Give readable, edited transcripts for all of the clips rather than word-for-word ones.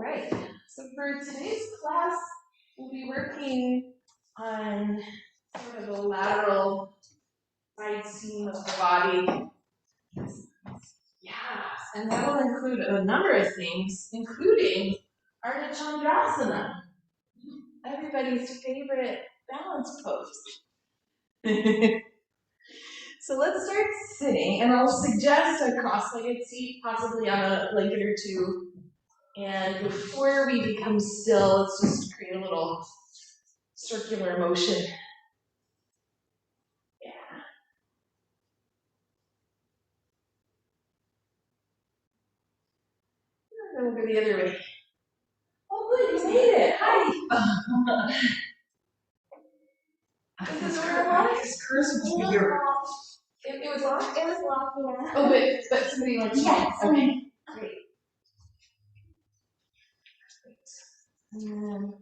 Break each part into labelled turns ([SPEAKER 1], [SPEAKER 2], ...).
[SPEAKER 1] right, so for today's class, we'll be working on sort of the lateral side seam of the body. Yeah, and that will include a number of things, including Ardha Chandrasana, everybody's favorite balance pose. So let's start sitting, and I'll suggest a cross-legged seat, possibly on a blanket or two. And before we become still, let's just create a little circular motion. Yeah. And then we'll go the other way. Oh, good, you made it. Hi. This is your It was locked? It was locked, yeah. Oh, but somebody let you
[SPEAKER 2] Yes.
[SPEAKER 1] Okay, great. And then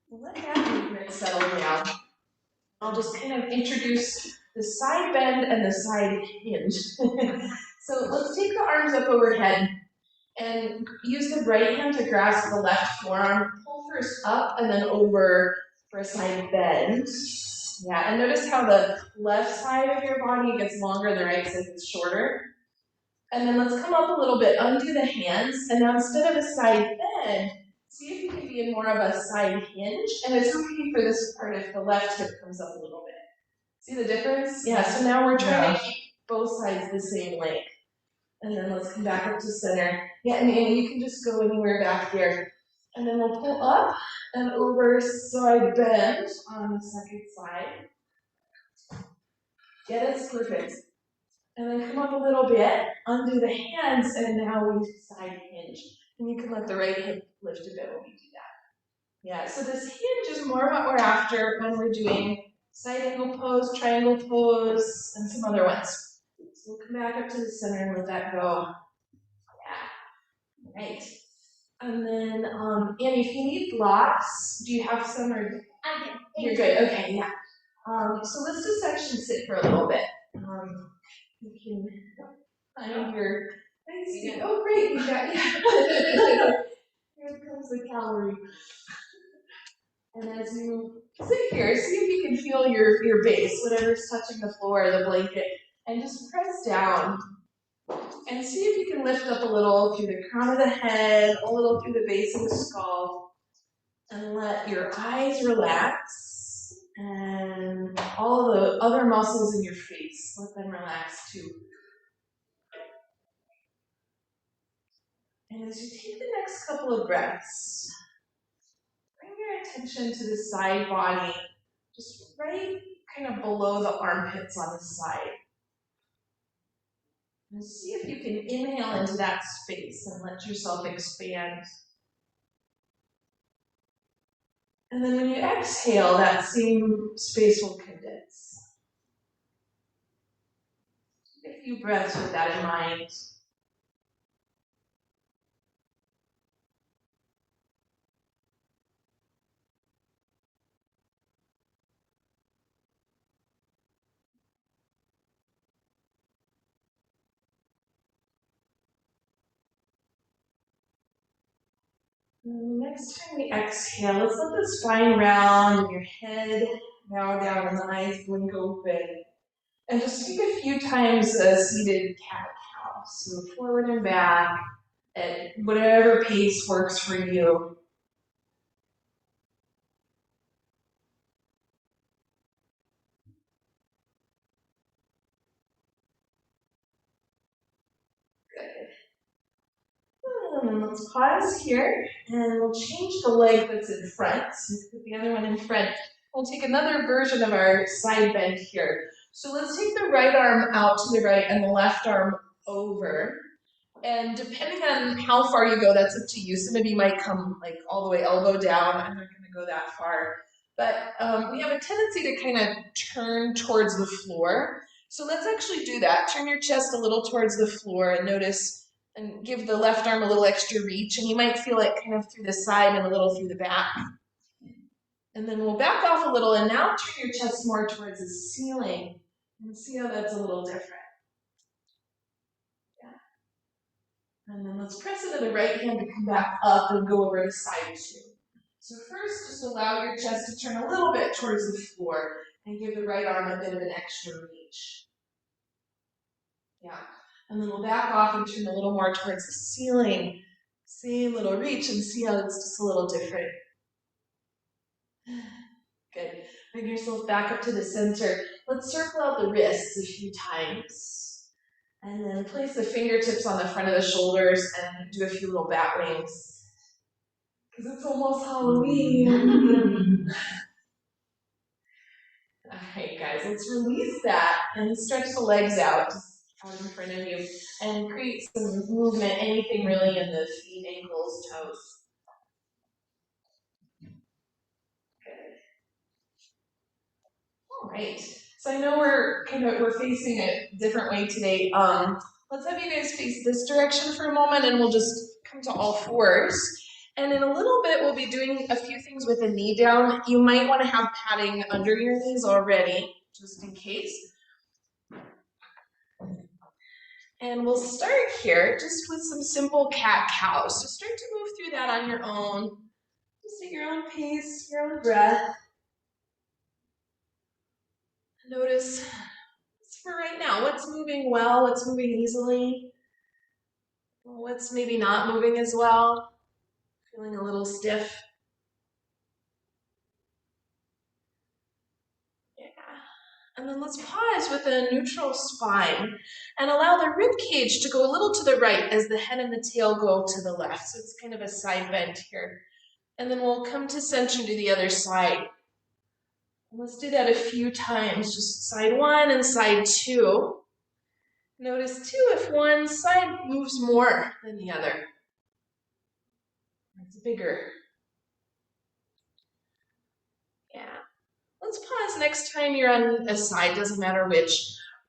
[SPEAKER 1] we'll let that movement settle down. I'll just kind of introduce the side bend and the side hinge. So let's take the arms up overhead and use the right hand to grasp the left forearm. Pull first up and then over for a side bend. Yeah, and notice how the left side of your body gets longer, the right side gets shorter. And then let's come up a little bit, undo the hands, and now instead of a side bend, see if you can be in more of a side hinge, and it's okay for this part if the left hip comes up a little bit. See the difference? Yeah, so now we're trying to keep both sides the same length. And then let's come back up to center. Yeah, and Annie, you can just go anywhere back here. And then we'll pull up and over side bend on the second side. Yeah, that's perfect. And then come up a little bit, undo the hands, and now we side hinge. And you can let the right hip lift a bit when we do that. Yeah, so this hinge is more what we're after when we're doing side angle pose, triangle pose, and some other ones. So we'll come back up to the center and let that go. Yeah, right. And then, Annie, if you need blocks, do you have some or?
[SPEAKER 2] I do.
[SPEAKER 1] You're good, okay, yeah. So let's just actually sit for a little bit. You can find your, oh great, you got, yeah. Here comes the calorie. And as you sit here, see if you can feel your base, whatever's touching the floor, the blanket, and just press down. And see if you can lift up a little through the crown of the head, a little through the base of the skull, and let your eyes relax, and all of the other muscles in your face, let them relax too. And as you take the next couple of breaths, bring your attention to the side body, just right kind of below the armpits on the side. And see if you can inhale into that space and let yourself expand. And then when you exhale, that same space will condense. Take a few breaths with that in mind. And the next time we exhale, let's let the spine round and your head bow down and the eyes blink open. And just take a few times a seated cat-cow. So forward and back at whatever pace works for you. And let's pause here, and we'll change the leg that's in front. So put the other one in front. We'll take another version of our side bend here. So let's take the right arm out to the right and the left arm over. And depending on how far you go, that's up to you. Some of you might come like all the way elbow down. I'm not going to go that far. But we have a tendency to kind of turn towards the floor. So let's actually do that. Turn your chest a little towards the floor and notice and give the left arm a little extra reach. And you might feel it kind of through the side and a little through the back. And then we'll back off a little and now turn your chest more towards the ceiling. And see how that's a little different. And then let's press into the right hand to come back up and go over to side two. So first, just allow your chest to turn a little bit towards the floor and give the right arm a bit of an extra reach. Yeah. And then we'll back off and turn a little more towards the ceiling. Same little reach and see how it's just a little different. Good. Bring yourself back up to the center. Let's circle out the wrists a few times. And then place the fingertips on the front of the shoulders and do a few little bat wings. Because it's almost Halloween. All right, guys, let's release that and stretch the legs out, just out in front of you, and create some movement, anything really in the feet, ankles, toes. Good. All right. So I know we're facing a different way today. Let's have you guys face this direction for a moment, and we'll just come to all fours. And in a little bit, we'll be doing a few things with the knee down. You might want to have padding under your knees already, just in case. And we'll start here just with some simple cat-cows. So start to move through that on your own. Just at your own pace, your own breath. Notice for right now, what's moving well, what's moving easily, what's maybe not moving as well, feeling a little stiff. Yeah. And then let's pause with a neutral spine and allow the rib cage to go a little to the right as the head and the tail go to the left. So it's kind of a side bend here. And then we'll come to center to the other side. Let's do that a few times, just side one and side two. Notice too if one side moves more than the other. It's bigger. Yeah. Let's pause next time you're on a side, doesn't matter which.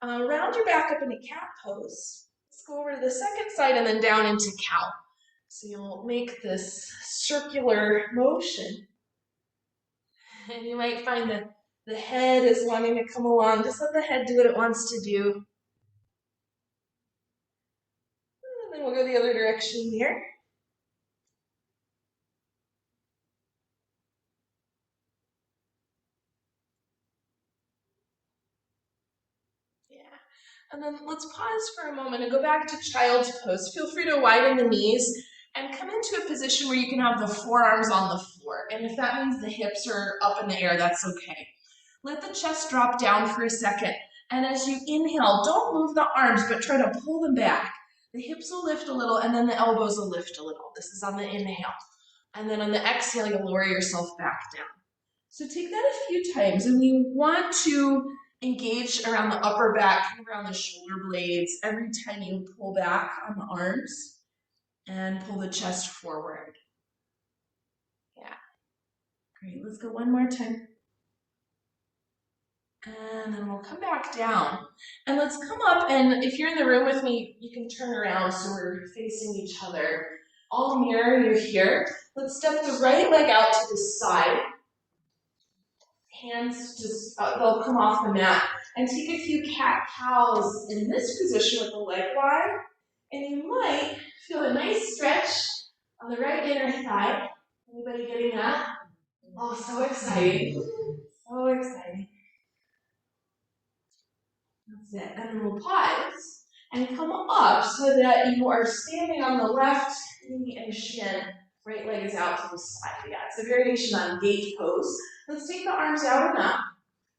[SPEAKER 1] Round your back up into cat pose. Let's go over to the second side and then down into cow. So you'll make this circular motion. And you might find that the head is wanting to come along. Just let the head do what it wants to do. And then we'll go the other direction here. Yeah. And then let's pause for a moment and go back to child's pose. Feel free to widen the knees and come into a position where you can have the forearms on the floor. And if that means the hips are up in the air, that's okay. Let the chest drop down for a second. And as you inhale, don't move the arms, but try to pull them back. The hips will lift a little, and then the elbows will lift a little. This is on the inhale. And then on the exhale, you'll lower yourself back down. So take that a few times, and we want to engage around the upper back, around the shoulder blades, every time you pull back on the arms and pull the chest forward. Yeah. Great, let's go one more time. And then we'll come back down. And let's come up, and if you're in the room with me, you can turn around so we're facing each other. I'll mirror you here. Let's step the right leg out to the side. Hands just, they'll come off the mat. And take a few cat-cows in this position with the leg wide. And you might feel a nice stretch on the right inner thigh. Anybody getting that? Oh, so exciting. So exciting. That's it. And then we'll pause and come up so that you are standing on the left knee and shin. Right leg is out to the side. Yeah, it's a variation on gate pose. Let's take the arms out and up.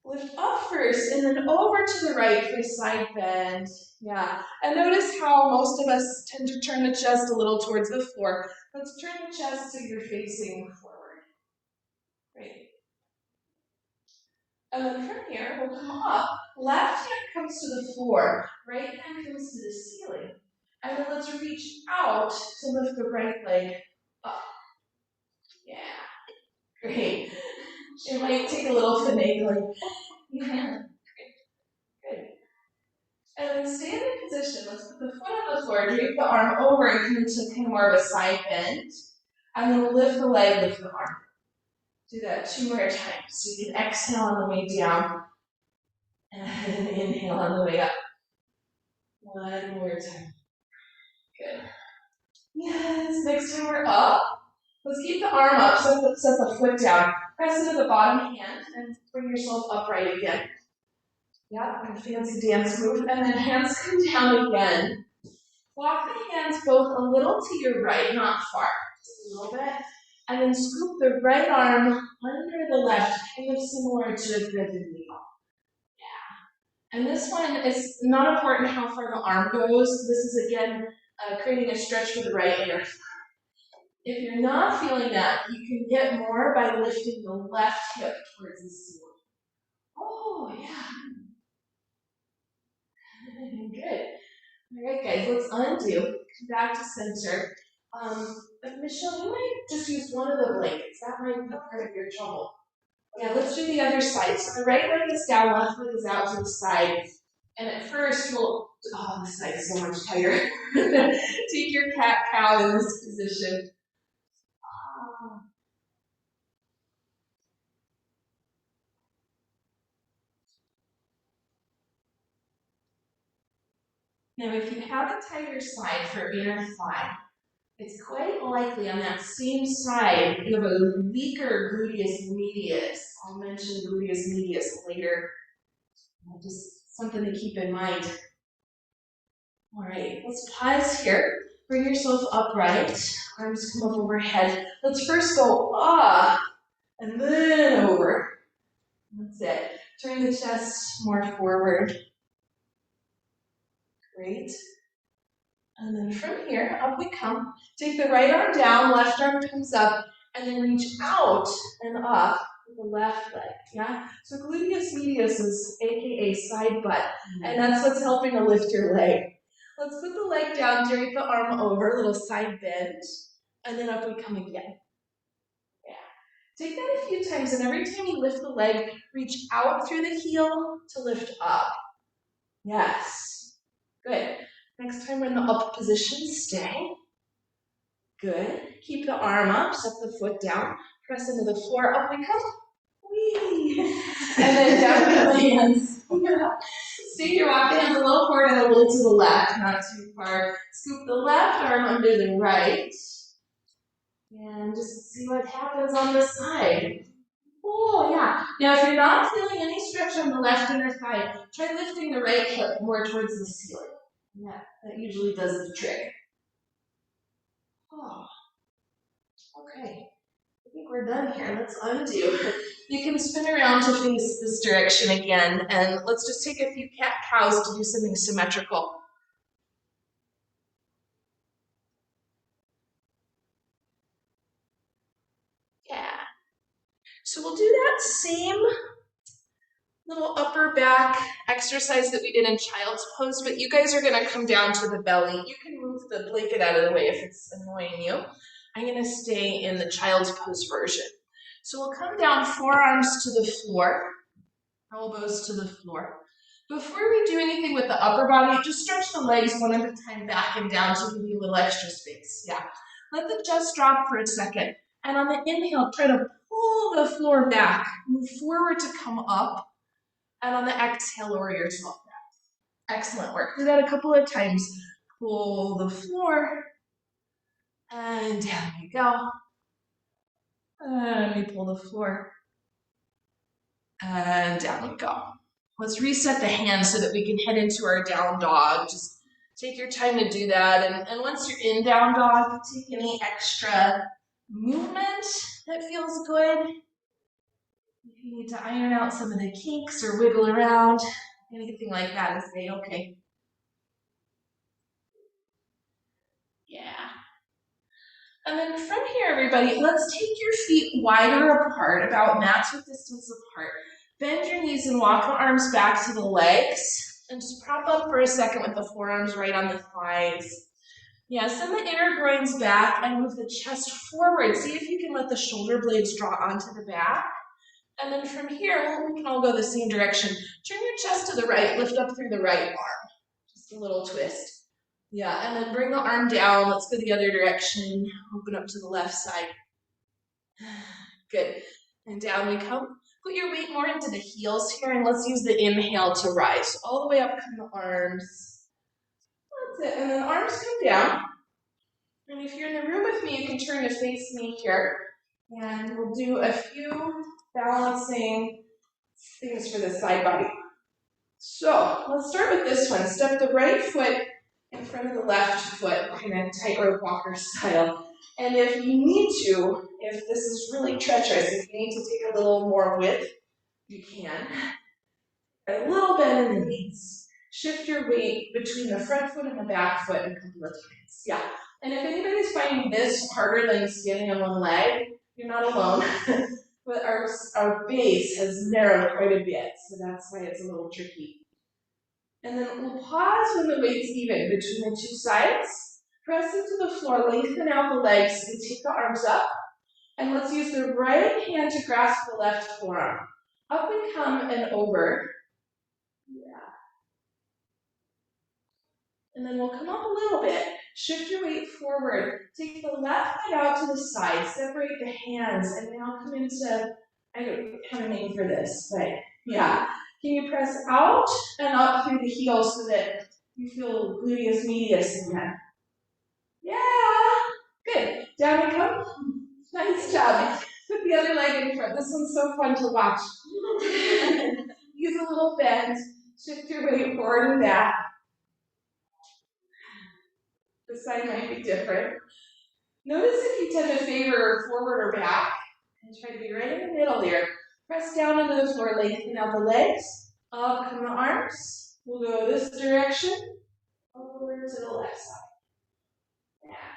[SPEAKER 1] Lift up first and then over to the right for a side bend. Yeah. And notice how most of us tend to turn the chest a little towards the floor. Let's turn the chest so you're facing forward. Great. And then from here, we'll come up. Left hand comes to the floor. Right hand comes to the ceiling. And then let's reach out to lift the right leg up. Yeah. Great. It might take a little finagling. Yeah. Good. And then stay in the position. Let's put the foot on the floor, drape the arm over and come into kind of more of a side bend. And then lift the leg, lift the arm. Do that 2 more times. So you can exhale on the way down and inhale on the way up. One more time. Good. Yes, next time we're up. Let's keep the arm up, set the foot down. Press into the bottom hand and bring yourself upright again. Yeah, a fancy dance move. And then hands come down again. Walk the hands both a little to your right, not far, just a little bit. And then scoop the right arm under the left, kind of similar to a good wheel. Yeah. And this one is not important how far the arm goes. This is again creating a stretch for the right inner. If you're not feeling that, you can get more by lifting the left hip towards the ceiling. Oh, yeah. Good. All right, guys, let's undo. Come back to center. But Michelle, you might just use one of the blankets. That might be part of your trouble. Yeah, let's do the other side. So the right leg is down, left leg is out to the side. And at first, this side is so much tighter. Take your cat-cow in this position. Now, if you have a tighter side for inner thigh, it's quite likely on that same side you have a weaker gluteus medius. I'll mention gluteus medius later. Just something to keep in mind. All right, let's pause here. Bring yourself upright. Arms come up overhead. Let's first go up and then over. That's it. Turn the chest more forward. Great. And then from here, up we come. Take the right arm down, left arm comes up, and then reach out and up with the left leg, yeah? So gluteus medius is AKA side butt, and that's what's helping to lift your leg. Let's put the leg down, drape the arm over, little side bend, and then up we come again. Yeah. Take that a few times, and every time you lift the leg, reach out through the heel to lift up. Yes. Good. Next time we're in the up position, stay. Good. Keep the arm up, step the foot down, press into the floor, up we come. Whee! And then down with the hands. See, you're walking hands a little forward and a little to the left, not too far. Scoop the left arm under the right. And just see what happens on the side. Oh, yeah. Now, if you're not feeling any stretch on the left inner thigh, try lifting the right hip more towards the ceiling. Yeah, that usually does the trick. Oh, okay. I think we're done here. Let's undo. You can spin around to face this direction again, and let's just take a few cat-cows to do something symmetrical. Yeah. So we'll do that same little upper back exercise that we did in child's pose, but you guys are going to come down to the belly. You can move the blanket out of the way if it's annoying you. I'm going to stay in the child's pose version. So we'll come down, forearms to the floor, elbows to the floor. Before we do anything with the upper body, just stretch the legs one at a time back and down to give you a little extra space. Yeah. Let the chest drop for a second. And on the inhale, try to pull the floor back. Move forward to come up. And on the exhale, lower yourself back. Excellent work. Do that a couple of times. Pull the floor. And down we go. And we pull the floor. And down we go. Let's reset the hands so that we can head into our down dog. Just take your time to do that. And once you're in down dog, take any extra movement that feels good. If you need to iron out some of the kinks or wiggle around, anything like that is okay. Yeah. And then from here, everybody, let's take your feet wider apart, about match with distance apart. Bend your knees and walk the arms back to the legs. And just prop up for a second with the forearms right on the thighs. Yeah, send the inner groins back and move the chest forward. See if you can let the shoulder blades draw onto the back. And then from here, we can all go the same direction. Turn your chest to the right, lift up through the right arm. Just a little twist. Yeah, and then bring the arm down. Let's go the other direction. Open up to the left side. Good. And down we come. Put your weight more into the heels here, and let's use the inhale to rise. So all the way up come the arms. That's it. And then arms come down. And if you're in the room with me, you can turn to face me here. And we'll do a few balancing things for the side body. So let's start with this one. Step the right foot in front of the left foot, kind of tightrope walker style. And if you need to, if this is really treacherous, if you need to take a little more width, you can. A little bend in the knees. Shift your weight between the front foot and the back foot a couple of times. Yeah. And if anybody's finding this harder than standing on one leg, you're not alone. But our base has narrowed quite a bit, so that's why it's a little tricky. And then we'll pause when the weight's even between the two sides. Press into the floor, lengthen out the legs, and take the arms up. And let's use the right hand to grasp the left forearm. Up and come and over. Yeah. And then we'll come up a little bit. Shift your weight forward. Take the left leg out to the side. Separate the hands. And now come into, I don't have a name for this, but yeah. Can you press out and up through the heels so that you feel gluteus medius again? Yeah. Good. Down and come. Nice job. Put the other leg in front. This one's so fun to watch. Use a little bend. Shift your weight forward and back. This side might be different. Notice if you tend to favor forward or back, and try to be right in the middle here. Press down into the floor, lengthen out the legs. Up come the arms. We'll go this direction. Over to the left side. Yeah.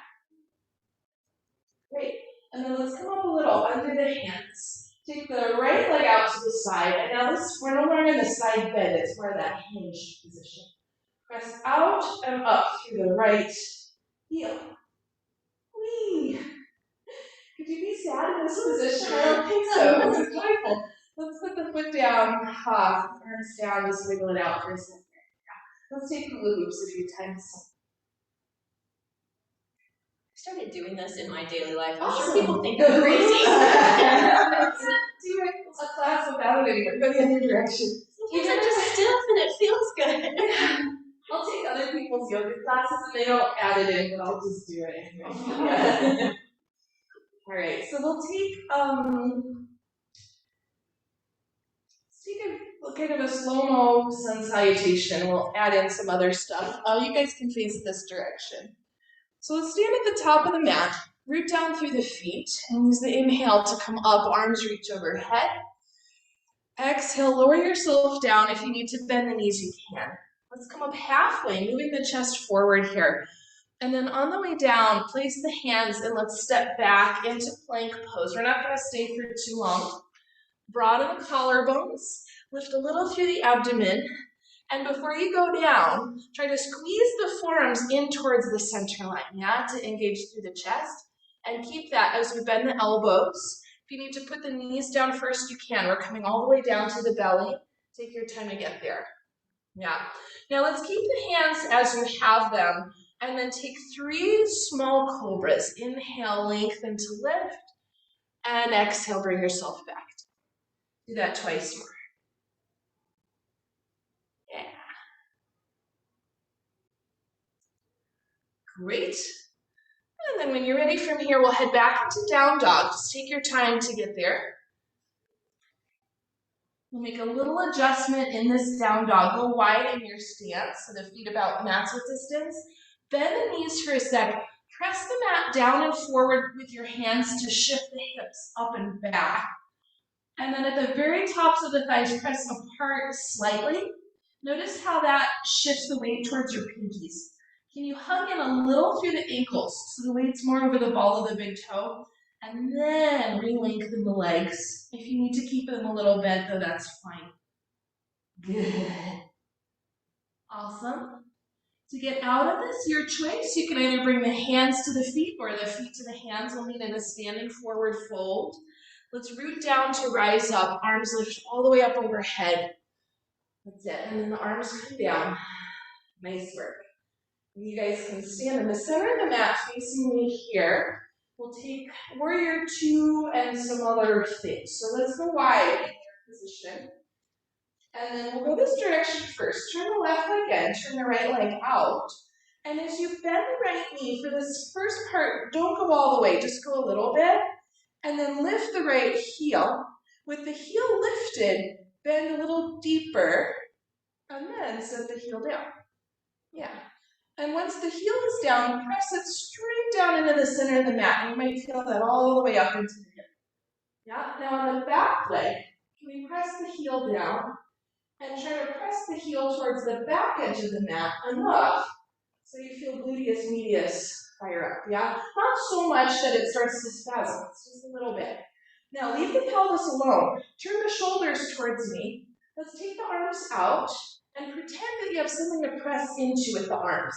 [SPEAKER 1] Great. And then let's come up a little under the hands. Take the right leg out to the side. And now we're no longer in the side bend. It's more of that hinge position. Press out and up through the right heel. Whee! Could you be sad in this position? I don't think so. This is joyful. Let's put the foot down, arms down, just wiggle it out for a second. Yeah. Let's take hula hoops a few times.
[SPEAKER 2] I started doing this in my daily life. I'm
[SPEAKER 1] Awesome.
[SPEAKER 2] sure people think I'm crazy.
[SPEAKER 1] Do a class without it anymore. Go the other direction.
[SPEAKER 2] Sometimes I'm just stiff and it feels good.
[SPEAKER 1] I'll take other people's yoga classes and they don't add it in, but I'll just do it anyway. Yeah. All right, so we'll take a kind of a slow-mo sun salutation. We'll add in some other stuff. You guys can face this direction. So let's stand at the top of the mat, root down through the feet, and use the inhale to come up, arms reach overhead. Exhale, lower yourself down. If you need to bend the knees, you can. Let's come up halfway, moving the chest forward here. And then on the way down, place the hands and let's step back into plank pose. We're not going to stay for too long. Broaden the collarbones, lift a little through the abdomen, and before you go down, try to squeeze the forearms in towards the center line, yeah, to engage through the chest. And keep that as we bend the elbows. If you need to put the knees down first, you can. We're coming all the way down to the belly. Take your time to get there. Yeah. Now let's keep the hands as you have them, and then take 3 small cobras. Inhale, lengthen to lift, and exhale, bring yourself back. Do that twice more. Yeah. Great. And then when you're ready from here, we'll head back into down dog. Just take your time to get there. We'll make a little adjustment in this down dog. Go wide in your stance, so the feet about mat width distance. Bend the knees for a sec. Press the mat down and forward with your hands to shift the hips up and back. And then at the very tops of the thighs, press apart slightly. Notice how that shifts the weight towards your pinkies. Can you hug in a little through the ankles so the weight's more over the ball of the big toe? And then re-lengthen the legs. If you need to keep them a little bent, though, that's fine. Good. Awesome. To get out of this, your choice, you can either bring the hands to the feet or the feet to the hands. We'll meet in a standing forward fold. Let's root down to rise up. Arms lift all the way up overhead. That's it. And then the arms come down. Nice work. You guys can stand in the center of the mat facing me here. We'll take warrior 2 and some other things. So let's go wide in your position. And then we'll go this direction first. Turn the left leg in, turn the right leg out. And as you bend the right knee, for this first part, don't go all the way, just go a little bit. And then lift the right heel. With the heel lifted, bend a little deeper, and then set the heel down. Yeah. And once the heel is down, press it straight down into the center of the mat. You might feel that all the way up into the hip. Yeah. Now on the back leg, can we press the heel down and try to press the heel towards the back edge of the mat enough so you feel gluteus medius fire up, yeah? Not so much that it starts to spasm, it's just a little bit. Now leave the pelvis alone. Turn the shoulders towards me. Let's take the arms out and pretend that you have something to press into with the arms.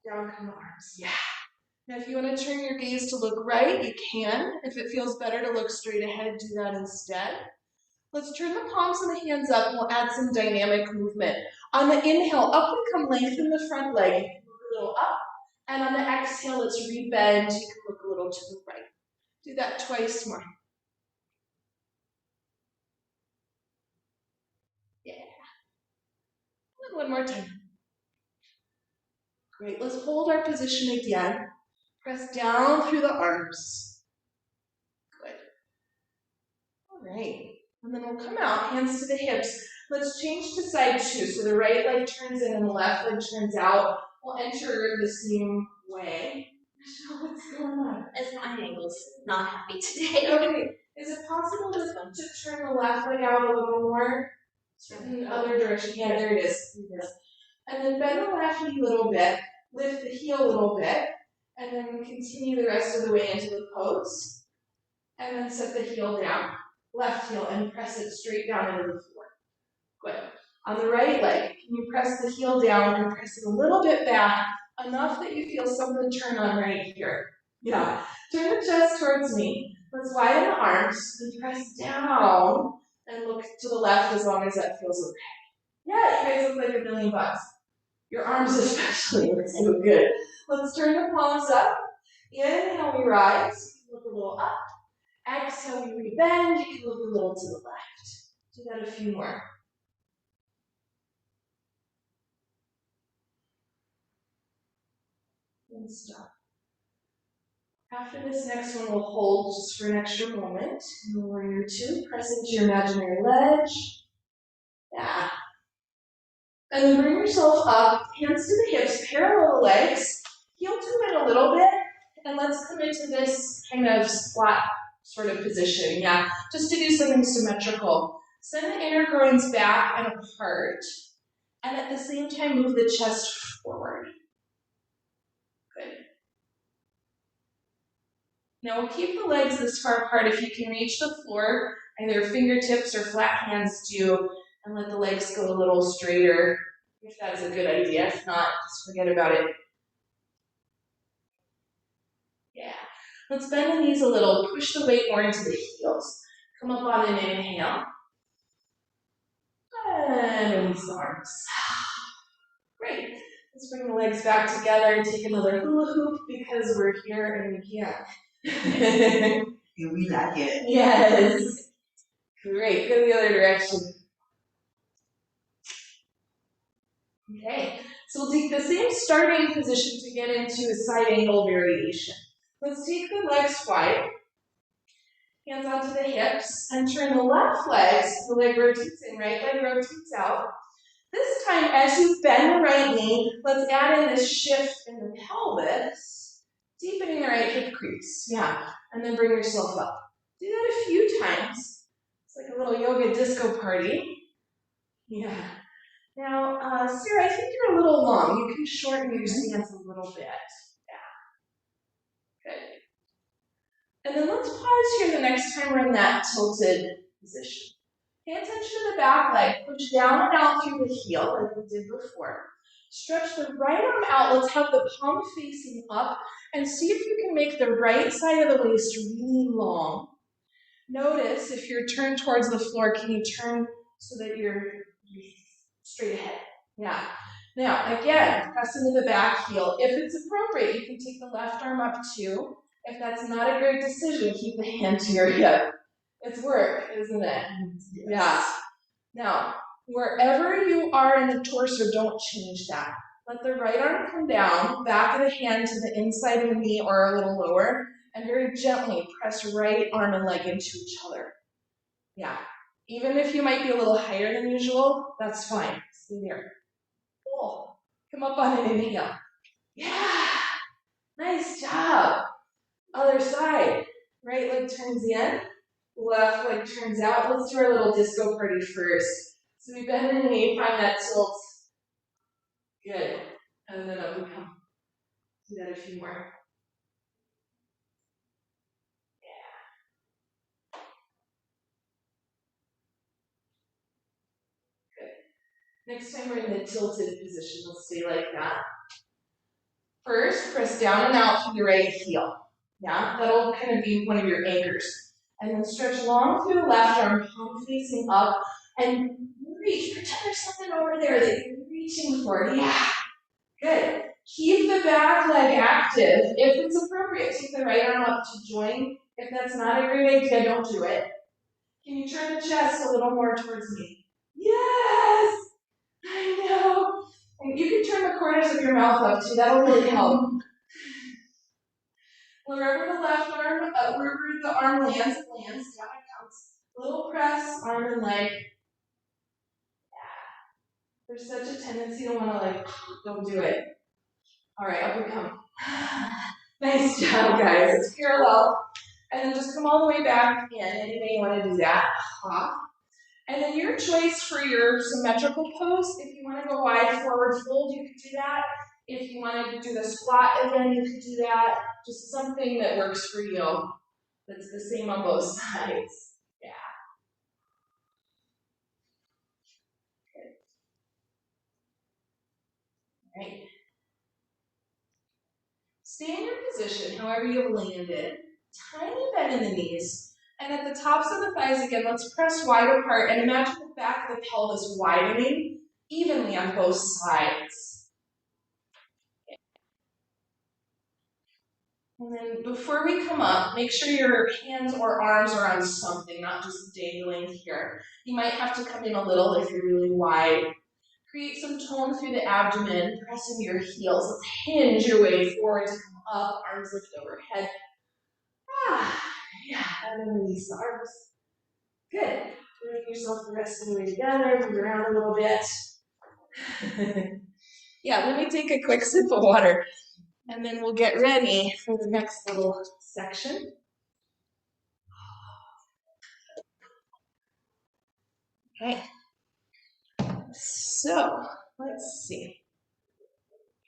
[SPEAKER 1] Down come the arms, yeah. Now if you want to turn your gaze to look right, you can. If it feels better to look straight ahead, do that instead. Let's turn the palms of the hands up and we'll add some dynamic movement. On the inhale, up we come, lengthen the front leg. You can look a little up. And on the exhale, let's rebend. You can look a little to the right. Do that twice more. Yeah. And one more time. Great. Let's hold our position again. Press down through the arms. Good. All right. And then we'll come out, hands to the hips. Let's change to side two. So the right leg turns in and the left leg turns out. We'll enter the same way. Michelle, what's going on?
[SPEAKER 2] As my ankle's not happy today.
[SPEAKER 1] Okay. Is it possible to turn the left leg out a little more? In the other direction. Yeah, there it is. And then bend the left knee a little bit. Lift the heel a little bit. And then continue the rest of the way into the pose. And then set the heel down. Left heel and press it straight down into the floor. Good. On the right leg, can you press the heel down and press it a little bit back, enough that you feel something turn on right here. Yeah. Turn the chest towards me. Let's widen the arms and press down and look to the left as long as that feels okay. Yeah, you guys look like $1,000,000. Your arms especially look so good. Let's turn the palms up. Inhale, we rise. Look a little up. Exhale, we rebend. You can look a little to the left. Do that a few more. And stop. After this next one, we'll hold just for an extra moment. In warrior two, press into your imaginary ledge. Yeah. And then bring yourself up, hands to the hips, parallel the legs, heel to in a little bit, and let's come into this kind of squat sort of position, yeah, just to do something symmetrical. Send the inner groins back and apart, and at the same time move the chest forward. Good. Now we'll keep the legs this far apart. If you can reach the floor, either fingertips or flat hands do, and let the legs go a little straighter, if that's a good idea. If not, just forget about it. Yeah. Let's bend the knees a little, push the weight more into the heels. Come up on an inhale. And release the arms. Great. Let's bring the legs back together and take another hula hoop because we're here and we can.
[SPEAKER 3] And we like it.
[SPEAKER 1] Yes. Great. Go the other direction. Okay. So we'll take the same starting position to get into a side angle variation. Let's take the legs wide. Hands onto the hips and turn the left leg so the leg rotates in, right leg rotates out. This time, as you bend the right knee, let's add in this shift in the pelvis, deepening the right hip crease. Yeah, and then bring yourself up. Do that a few times. It's like a little yoga disco party. Yeah. Now, Sarah, I think you're a little long. You can shorten your stance a little bit. Yeah. Good. And then let's pause here the next time we're in that tilted position. Pay attention to the back leg. Push down and out through the heel like we did before. Stretch the right arm out. Let's have the palm facing up and see if you can make the right side of the waist really long. Notice if you're turned towards the floor, can you turn so that you're straight ahead? Yeah. Now, again, press into the back heel. If it's appropriate, you can take the left arm up too. If that's not a great decision, keep the hand to your hip. It's work, isn't it? Yes. Yeah. Now, wherever you are in the torso, don't change that. Let the right arm come down, back of the hand to the inside of the knee or a little lower, and very gently press right arm and leg into each other. Yeah. Even if you might be a little higher than usual, that's fine. Stay there. Cool. Come up on an inhale. Yeah. Nice job. Other side. Right leg turns in, left leg turns out. Let's do our little disco party first. So we bend the knee, find that tilt. Good. And then up we come. Do that a few more. Good. Next time we're in the tilted position, we'll stay like that. First, press down and out through the right heel. Yeah, that'll kind of be one of your anchors. And then stretch long through the left arm, palm facing up, and reach. Pretend there's something over there that you're reaching for. Yeah, good. Keep the back leg active. If it's appropriate, take the right arm up to join. If that's not a great idea, don't do it. Can you turn the chest a little more towards me? Yes! I know. And you can turn the corners of your mouth up too. That'll really help. Wherever the left arm, wherever the arm lands, it lands. Yeah, it counts. Little press, arm and leg. Yeah. There's such a tendency to want to don't do it. All right, up we come. Nice job, guys. It's parallel. And then just come all the way back in. Any way you want to do that. Hop. And then your choice for your symmetrical pose, if you want to go wide forward fold, you could do that. If you wanted to do the squat again, you could do that. Just something that works for you. That's the same on both sides. Yeah. Good. All right. Stay in your position, however you've landed. Tiny bend in the knees. And at the tops of the thighs again, let's press wide apart and imagine the back of the pelvis widening evenly on both sides. And then before we come up, make sure your hands or arms are on something, not just dangling here. You might have to come in a little if you're really wide. Create some tone through the abdomen, press into your heels. Let's hinge your way forward to come up, arms lift overhead. Yeah, and then release the arms. Good. Bring yourself the rest of the way together, move around a little bit. Yeah, let me take a quick sip of water. And then we'll get ready for the next little section. Okay. So, let's see.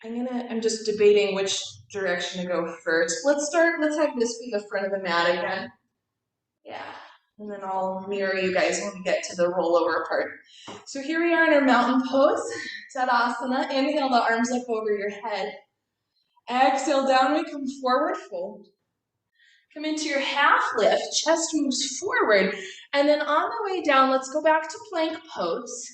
[SPEAKER 1] I'm just debating which direction to go first. Let's have this be the front of the mat again. Yeah. And then I'll mirror you guys when we get to the rollover part. So here we are in our mountain pose, Tadasana. Inhale the arms up over your head. Exhale, down we come, forward fold. Come into your half lift, chest moves forward. And then on the way down, let's go back to plank pose.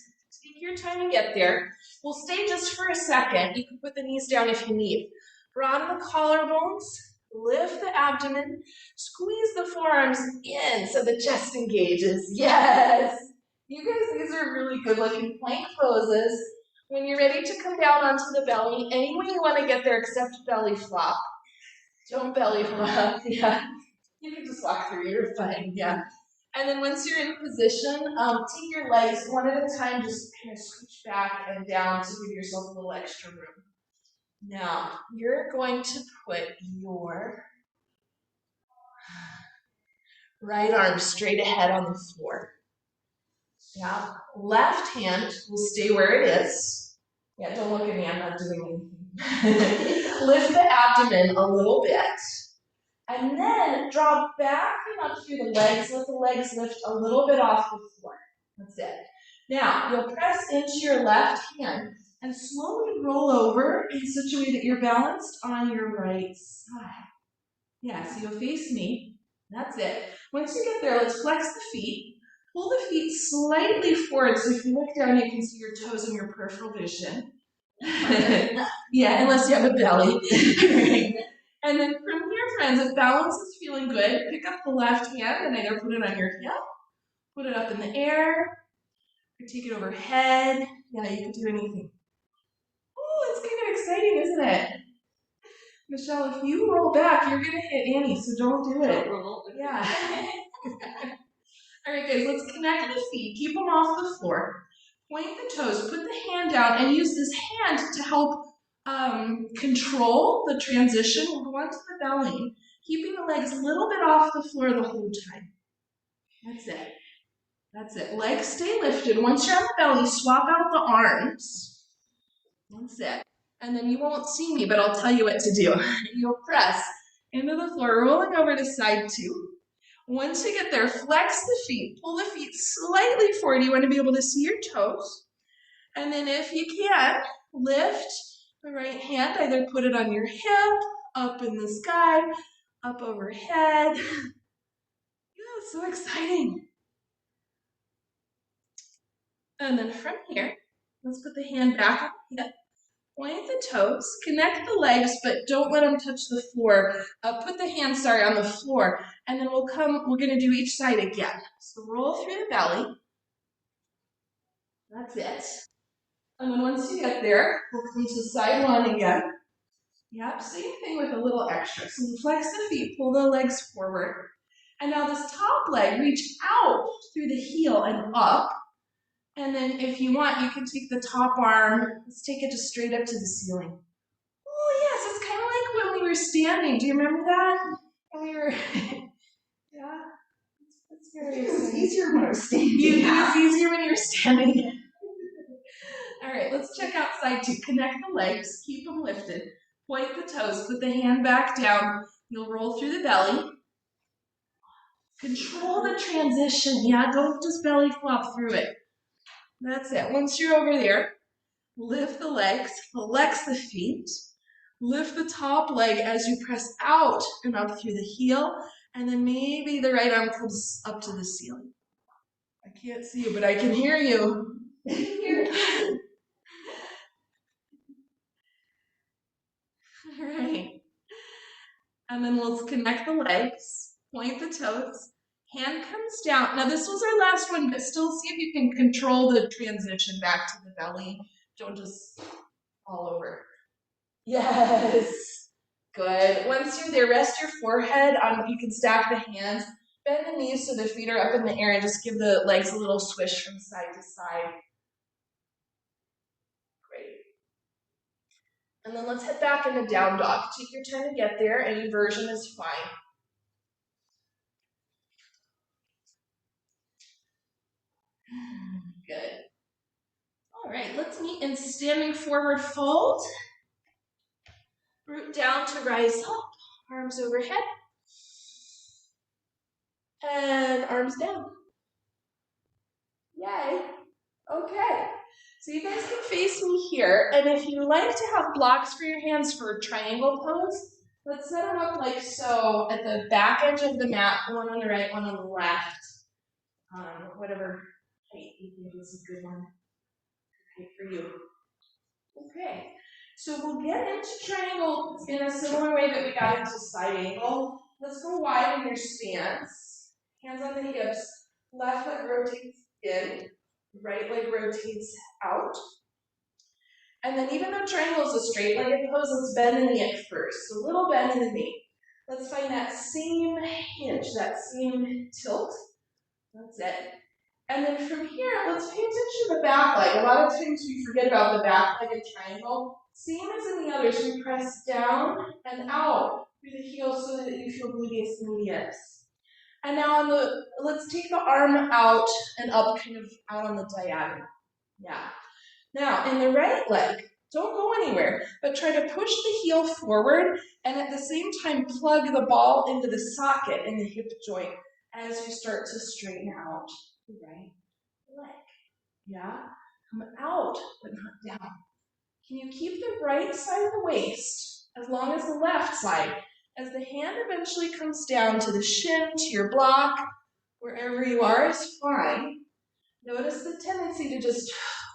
[SPEAKER 1] Take your time to get there. We'll stay just for a second. You can put the knees down if you need. Broaden the collarbones, lift the abdomen, squeeze the forearms in so the chest engages. Yes! You guys, these are really good looking plank poses. When you're ready to come down onto the belly, any way you want to get there except belly flop. Don't belly flop. Yeah. You can just walk through, you're fine. Yeah. And then once you're in position, take your legs one at a time, just kind of scooch back and down to give yourself a little extra room. Now, you're going to put your right arm straight ahead on the floor. Yeah. Left hand will stay where it is. Yeah, don't look at me, I'm not doing anything. Lift the abdomen a little bit. And then draw back and up through the legs. Let the legs lift a little bit off the floor. That's it. Now, you'll press into your left hand and slowly roll over in such a way that you're balanced on your right side. Yeah, so you'll face me. That's it. Once you get there, let's flex the feet. Pull the feet slightly forward, so if you look down, you can see your toes in your peripheral vision. Yeah, unless you have a belly. And then from here, friends, if balance is feeling good, pick up the left hand and either put it on your hip, put it up in the air, or take it overhead. Yeah, you can do anything. Oh, it's kind exciting, isn't it? Michelle, if you roll back, you're gonna hit Annie, so don't do it.
[SPEAKER 2] Don't roll.
[SPEAKER 1] Yeah. All right, guys, let's connect the feet. Keep them off the floor. Point the toes, put the hand down, and use this hand to help control the transition. We'll go onto the belly, keeping the legs a little bit off the floor the whole time. That's it. That's it. Legs stay lifted. Once you're on the belly, swap out the arms. That's it. And then you won't see me, but I'll tell you what to do. You'll press into the floor, rolling over to side two. Once you get there, flex the feet. Pull the feet slightly forward. You want to be able to see your toes. And then if you can, lift the right hand. Either put it on your hip, up in the sky, up overhead. Yeah, so exciting. And then from here, let's put the hand back on the hip. Point the toes, connect the legs, but don't let them touch the floor. Put the hands, on the floor. And then we're gonna do each side again. So roll through the belly. That's it. And then once you get there, we'll come to side one again. Yep, same thing with a little extra. So you flex the feet, pull the legs forward. And now this top leg, reach out through the heel and up. And then if you want, you can take the top arm, let's take it just straight up to the ceiling. Oh yes, it's kind of like when we were standing. Do you remember that? When we were, yeah. It's very
[SPEAKER 3] It was easier when I was standing.
[SPEAKER 1] It was easier when you were standing. All right, let's check out side two. Connect the legs, keep them lifted. Point the toes, put the hand back down. You'll roll through the belly. Control the transition, yeah, don't just belly flop through it. That's it. Once you're over there, lift the legs, flex the feet, lift the top leg as you press out and up through the heel, and then maybe the right arm comes up to the ceiling. I can't see you, but I can hear you. All right. And then let's connect the legs, point the toes, hand comes down. Now this was our last one, but still see if you can control the transition back to the belly. Don't just all over. Yes. Good. Once you're there, rest your forehead. You can stack the hands. Bend the knees so the feet are up in the air and just give the legs a little swish from side to side. Great. And then let's head back into down dog. Take your time to get there. Any version is fine. Good. All right, let's meet in standing forward fold. Root down to rise up, arms overhead. And arms down. Yay. Okay. So you guys can face me here, and if you like to have blocks for your hands for a triangle pose, let's set them up like so at the back edge of the mat, one on the right, one on the left. Whatever height you think is a good one for you. Okay, so we'll get into triangle in a similar way that we got into side angle. Let's go wide in your stance. Hands on the hips. Left leg rotates in. Right leg rotates out. And then even though triangle is a straight legged pose, let's bend the knee at first. So a little bend in the knee. Let's find that same hinge, that same tilt. That's it. And then from here, let's pay attention to the back leg. A lot of times we forget about the back leg triangle. Same as in the others, we press down and out through the heel so that you feel gluteus medius. And now let's take the arm out and up, kind of out on the diagonal. Yeah. Now, in the right leg, don't go anywhere, but try to push the heel forward and at the same time plug the ball into the socket in the hip joint as you start to straighten out the right leg. Yeah? Come out, but not down. Can you keep the right side of the waist as long as the left side? As the hand eventually comes down to the shin, to your block, wherever you are is fine. Notice the tendency to just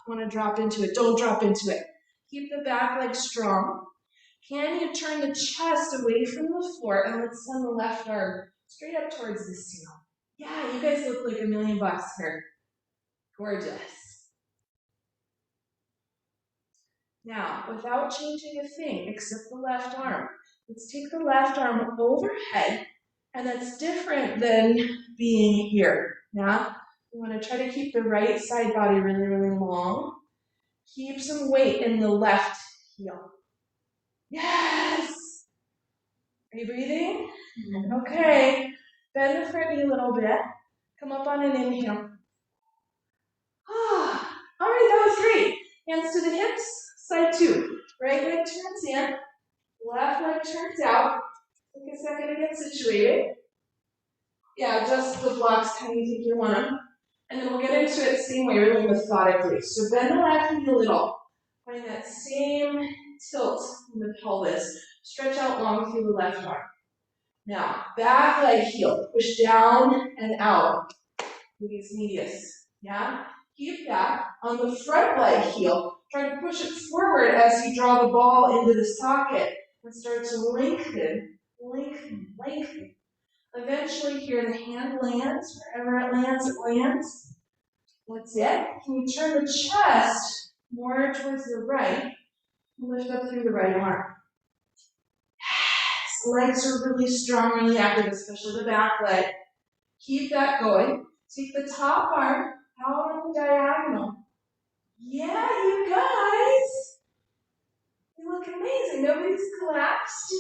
[SPEAKER 1] want to drop into it. Don't drop into it. Keep the back leg strong. Can you turn the chest away from the floor and let's send the left arm straight up towards the ceiling. Yeah, you guys look like $1,000,000 here. Gorgeous. Now, without changing a thing except the left arm, let's take the left arm overhead, and that's different than being here. Yeah? We want to try to keep the right side body really, really long. Keep some weight in the left heel. Yes! Are you breathing? Okay. Bend the front knee a little bit. Come up on an inhale. Ah, all right, that was great. Hands to the hips, side two. Right leg turns in, left leg turns out. Take a second to get situated. Yeah, just the blocks how you think you want them. And then we'll get into it the same way, really methodically. So bend the left knee a little. Find that same tilt in the pelvis. Stretch out long through the left arm. Now, back leg heel. Push down and out. Luis medius. Yeah? Keep that. On the front leg heel, try to push it forward as you draw the ball into the socket and start to lengthen, lengthen, lengthen. Eventually here the hand lands, wherever it lands. That's it. Can you turn the chest more towards the right and lift up through the right arm? Yes. Legs are really strong, really active, especially the back leg. Keep that going. Take the top arm out on the diagonal. Yeah, you guys. You look amazing. Nobody's collapsed.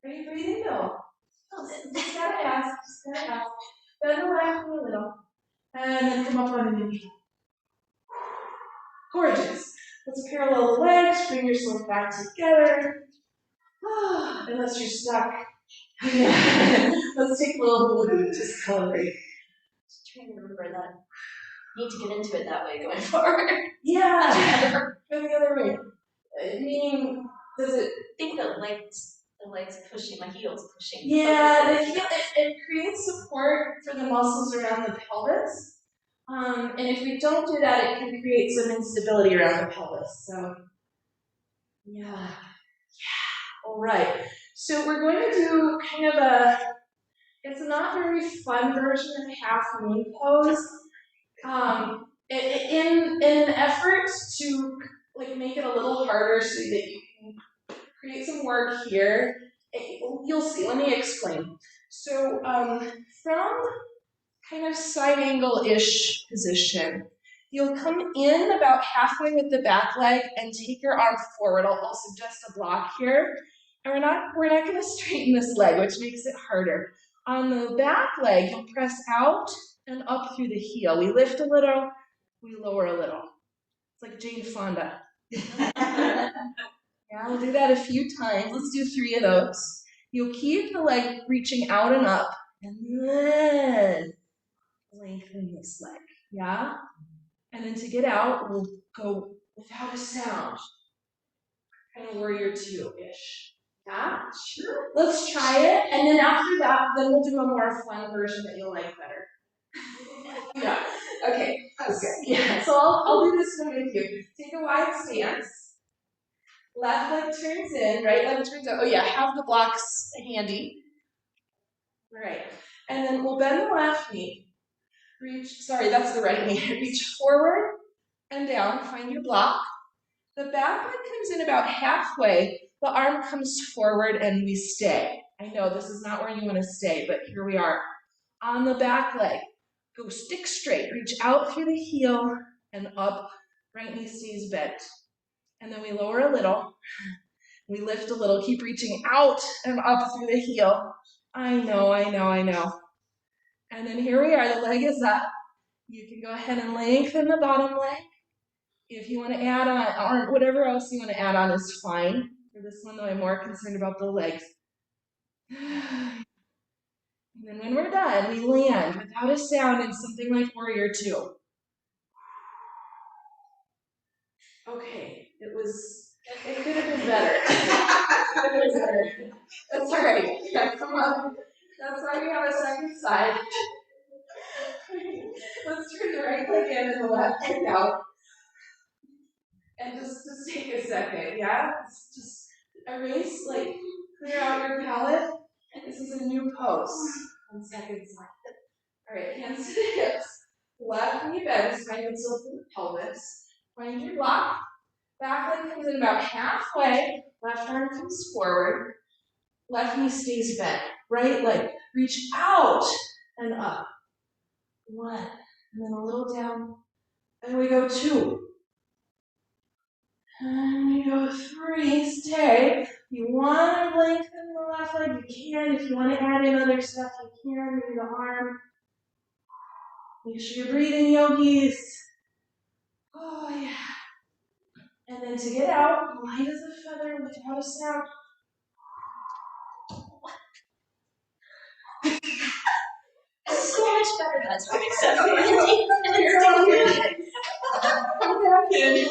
[SPEAKER 1] Are you breathing? No. Just gotta ask. Bend the left knee a little. And then come up on an inhale. Gorgeous. Let's parallel the legs. Bring yourself back together. Unless you're stuck. Yeah. Let's take a little balloon to celebrate.
[SPEAKER 2] Just trying to remember that. Need to get into it that way going forward.
[SPEAKER 1] Yeah. Go the other way. Meaning, does it?
[SPEAKER 2] I think the legs pushing, my heels pushing.
[SPEAKER 1] Yeah, the heel, it creates support for the muscles around the pelvis. And if we don't do that, it can create some instability around the pelvis. So, yeah. All right. So we're going to do kind of it's not very fun version of half moon pose. In an effort to like make it a little harder so that you can create some work here. You'll see, let me explain. So from kind of side angle-ish position, you'll come in about halfway with the back leg and take your arm forward. I'll suggest a block here. And we're not gonna straighten this leg, which makes it harder. On the back leg, you'll press out and up through the heel. We lift a little, we lower a little. It's like Jane Fonda. Yeah, we'll do that a few times. Let's do 3 of those. You'll keep the leg reaching out and up, and then lengthen this leg, yeah? And then to get out, we'll go without a sound. Kind of warrior 2-ish. Yeah? Sure. Let's try it, and then after that, then we'll do a more fun version that you'll like better. Yeah, okay, that's good. Yeah, so I'll do this one with you. Take a wide stance. Left leg turns in, right leg turns out. Oh yeah, have the blocks handy. All right, and then we'll bend the left knee. That's the right knee. Reach forward and down, find your block. The back leg comes in about halfway. The arm comes forward and we stay. I know this is not where you want to stay, but here we are. On the back leg, go stick straight. Reach out through the heel and up. Right knee stays bent. And then we lower a little. We lift a little. Keep reaching out and up through the heel. I know. And then here we are. The leg is up. You can go ahead and lengthen the bottom leg. If you want to add on, or whatever else you want to add on is fine. For this one, though, I'm more concerned about the legs. And then when we're done, we land without a sound in something like warrior 2. Okay, it could have been better. That's all right. Yeah, come on. That's why we have a second side. Let's turn the right leg in and the left leg out. And just take a second, yeah? Just erase, clear out your palette. This is a new pose. 1 second side. All right, hands to the hips. left knee bends, find yourself in the pelvis. Find your block. Back leg comes in about halfway. Left arm comes forward. Left knee stays bent. Right leg reach out and up. 1, and then a little down. And we go 2. And we go 3. Stay. If you want to lengthen the left leg, you can. If you want to add in other stuff, you can. Move the arm. Make sure you're breathing, yogis. Oh, yeah. And then to get out, light as a feather without a sound.
[SPEAKER 2] It's so much better that's what makes sense.
[SPEAKER 1] Come back in.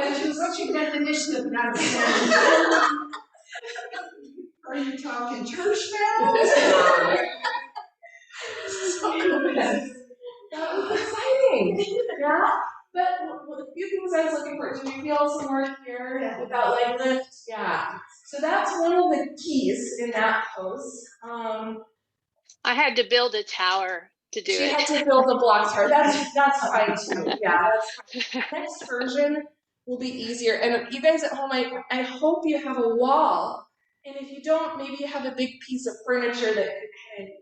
[SPEAKER 1] And what's your definition of not a sound?
[SPEAKER 3] Are you talking church now?
[SPEAKER 1] So good. That was exciting. Yeah? But a few things I was looking for. Did you feel some work here with that leg lift? Yeah. So that's one of the keys in that pose.
[SPEAKER 4] I had to build a tower to do
[SPEAKER 1] She
[SPEAKER 4] it.
[SPEAKER 1] had to build a block tower. That's fine too. Yeah, that's fine. Next version will be easier. And you guys at home, I hope you have a wall. And if you don't, maybe you have a big piece of furniture that could kind of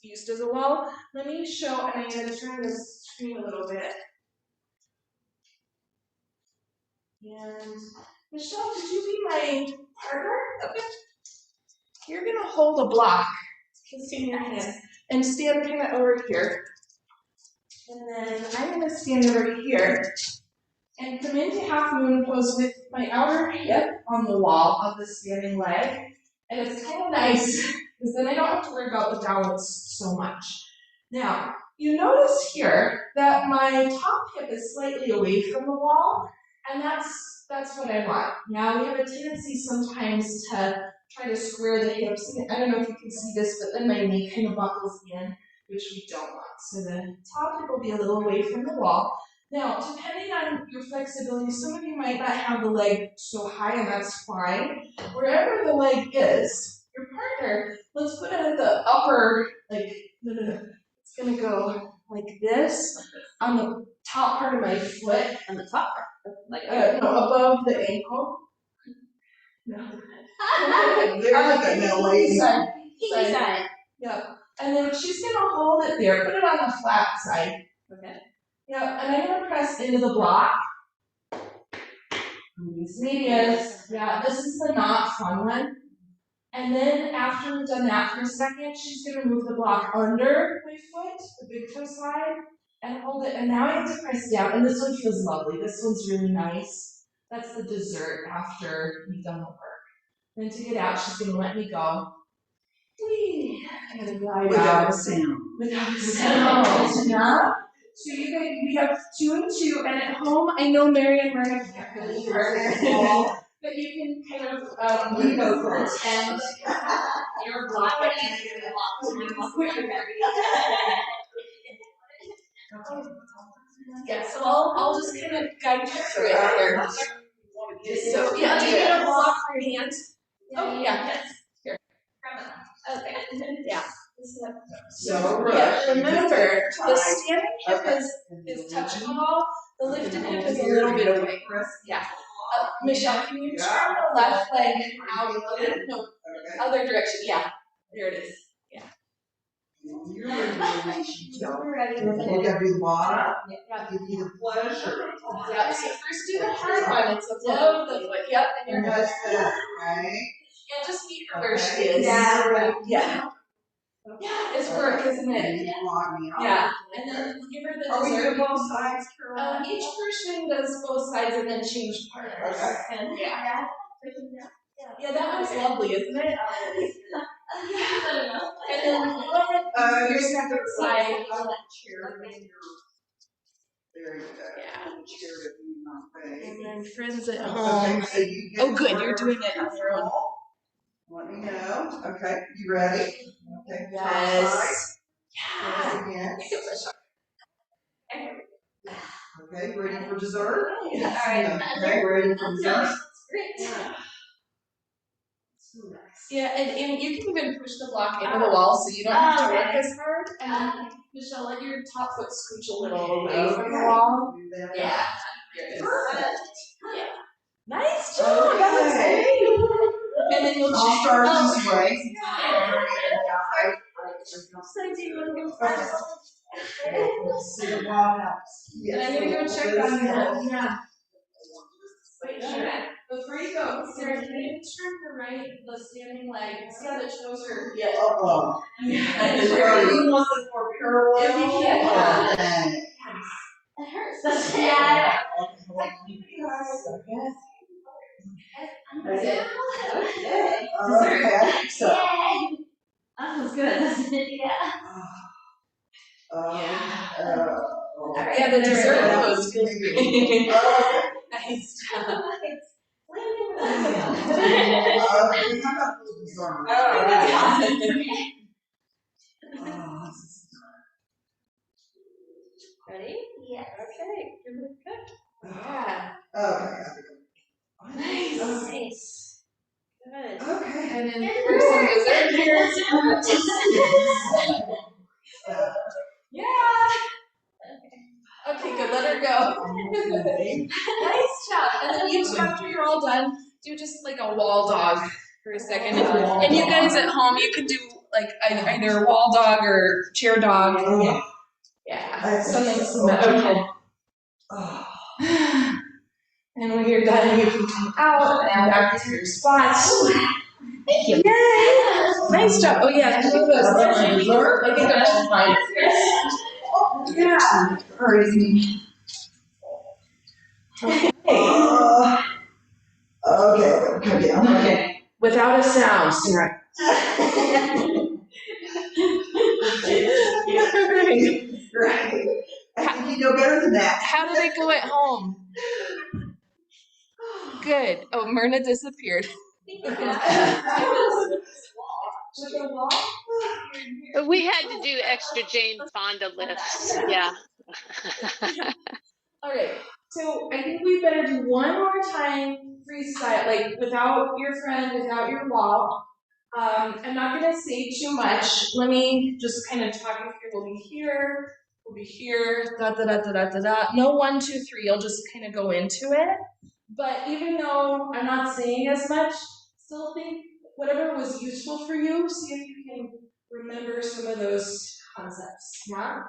[SPEAKER 1] be used as a wall. Let me show, and I'm going to turn this screen a little bit. And Michelle, could you be my partner? Okay. You're going to hold a block. Just in your hand. And stand kind of over here. And then I'm going to stand over here and come into half moon pose with my outer hip on the wall of the standing leg. And it's kind of nice because then I don't have to worry about the balance so much. Now, you notice here that my top hip is slightly away from the wall, and that's what I want. Now, we have a tendency sometimes to try to square the hips. I don't know if you can see this, but then my knee kind of buckles in, which we don't want. So the top hip will be a little away from the wall. Now, depending on your flexibility, some of you might not have the leg so high, and that's fine. Wherever the leg is, your partner, let's put it at the upper, no. It's going to go like this on the top part of my foot.
[SPEAKER 2] On the top part. Like
[SPEAKER 1] No, above the ankle. No.
[SPEAKER 3] Side.
[SPEAKER 2] pinky side.
[SPEAKER 1] Yep. And then she's going to hold it there. Put it on the flat side.
[SPEAKER 2] Okay.
[SPEAKER 1] Yep. And I'm going to press into the block. Medius. Yeah, this is the not fun one. And then after we've done that for a second, she's going to move the block under my foot, the big toe side, and hold it. And now I have to press down. And this one feels lovely. This one's really nice. That's the dessert after we've done the work. Then to get out, she's going to let me go. Whee! And glide
[SPEAKER 3] Without
[SPEAKER 1] out.
[SPEAKER 3] a sound.
[SPEAKER 1] Without a sound. Yeah. So you guys, we have 2 and 2. And at home, I know Mary and Myrna can't really partner. But you can kind of go first. And
[SPEAKER 2] You're blocking
[SPEAKER 1] yeah, so I'll just kind of guide you through it here. So yeah, do you need a block for your hands? Oh yeah. Here. Okay. Yeah.
[SPEAKER 3] So
[SPEAKER 1] Yeah, remember, the standing hip is touching the wall, the lifted hip is a little bit away. Yeah. Michelle, can you turn the left leg out a little bit? No, other direction. Yeah, there it is. Yeah.
[SPEAKER 3] You're ready.
[SPEAKER 1] We're ready.
[SPEAKER 3] You gotta do the bottom.
[SPEAKER 1] Yeah.
[SPEAKER 3] Give you the pleasure.
[SPEAKER 1] Yeah. So first do the hard one. It's above the foot. Yep. And you're good.
[SPEAKER 3] Just that, right?
[SPEAKER 1] And just meet her where she is.
[SPEAKER 2] Yeah.
[SPEAKER 1] Right. Yeah. Yeah, it's work, isn't it?
[SPEAKER 3] You block me off.
[SPEAKER 1] Yeah. And then give her the
[SPEAKER 3] Are we
[SPEAKER 1] dessert.
[SPEAKER 3] doing both sides, Caroline?
[SPEAKER 1] Each person does both sides and then change partners.
[SPEAKER 3] Okay.
[SPEAKER 1] And yeah. Yeah, that was lovely, isn't it? And then whoever your second side.
[SPEAKER 3] There you go.
[SPEAKER 1] Yeah.
[SPEAKER 3] Chair to be my face.
[SPEAKER 1] And then friends at
[SPEAKER 3] Okay,
[SPEAKER 1] home.
[SPEAKER 3] so you get
[SPEAKER 1] Oh, good, you're
[SPEAKER 3] wherever
[SPEAKER 1] doing it on your own.
[SPEAKER 3] comfortable. Let me know. Okay, you ready? Okay.
[SPEAKER 1] Yes.
[SPEAKER 3] Top side.
[SPEAKER 1] Yeah.
[SPEAKER 3] Yes. Okay, ready for dessert?
[SPEAKER 1] Yeah.
[SPEAKER 2] Alright.
[SPEAKER 3] Okay, ready for dessert?
[SPEAKER 2] Great.
[SPEAKER 1] Yeah. So nice. Yeah, and you can even push the block into the wall so you don't have to work as hard. And then, Michelle, let your top foot scooch a little away from the wall.
[SPEAKER 3] Do that.
[SPEAKER 1] Yeah. Here it is.
[SPEAKER 3] Perfect.
[SPEAKER 1] Yeah. Nice job. That was
[SPEAKER 3] Okay.
[SPEAKER 1] great. And then you'll
[SPEAKER 3] I'll start
[SPEAKER 1] oh,
[SPEAKER 3] this way.
[SPEAKER 2] So do you want to go
[SPEAKER 3] Okay.
[SPEAKER 2] first?
[SPEAKER 3] We'll see the wall helps.
[SPEAKER 1] And I'm gonna go check on that. Yeah. Wait, Sharon, before you go, Sarah, can you turn the right, the standing leg? See how the toes are.
[SPEAKER 3] Yeah. Oh.
[SPEAKER 1] Yeah.
[SPEAKER 3] You want the more parallel?
[SPEAKER 1] If you can.
[SPEAKER 3] Okay.
[SPEAKER 2] It hurts, doesn't it?
[SPEAKER 3] Ready?
[SPEAKER 2] Yay.
[SPEAKER 3] Okay. So.
[SPEAKER 2] That feels good, doesn't it? Yeah.
[SPEAKER 1] Yeah, the dessert pose feels great. Nice job.
[SPEAKER 2] Ready? Yeah.
[SPEAKER 1] Okay, you're looking good. Yeah.
[SPEAKER 3] Okay.
[SPEAKER 1] Nice.
[SPEAKER 2] Nice. Good.
[SPEAKER 3] Okay.
[SPEAKER 1] And then for some dessert here. Yeah. Okay, good. Let her go. Nice job. And then you two, after you're all done, do just like a wall dog for a second. And you guys at home, you can do like either wall dog or chair dog. Yeah, something symmetrical. And when you're done, you can come out and back to your spots. Thank you. Yay! Nice job. Oh yeah, I think those fine. I think they're all fine. Yeah.
[SPEAKER 3] Crazy. Okay.
[SPEAKER 1] Okay. Without a sound, Sarah.
[SPEAKER 3] Right. I think you know better than that.
[SPEAKER 1] How did it go at home? Good. Oh, Myrna disappeared.
[SPEAKER 4] We had to do extra Jane Fonda lifts. Yeah.
[SPEAKER 1] All right. So I think we better do one more time freestyle, like without your friend, without your wall. I'm not gonna say too much. Let me just kind of talk you through. We'll be here, da da da da da da da. No 1, 2, 3. You'll just kind of go into it. But even though I'm not saying as much, still think whatever was useful for you, see if you can remember some of those concepts. Yeah?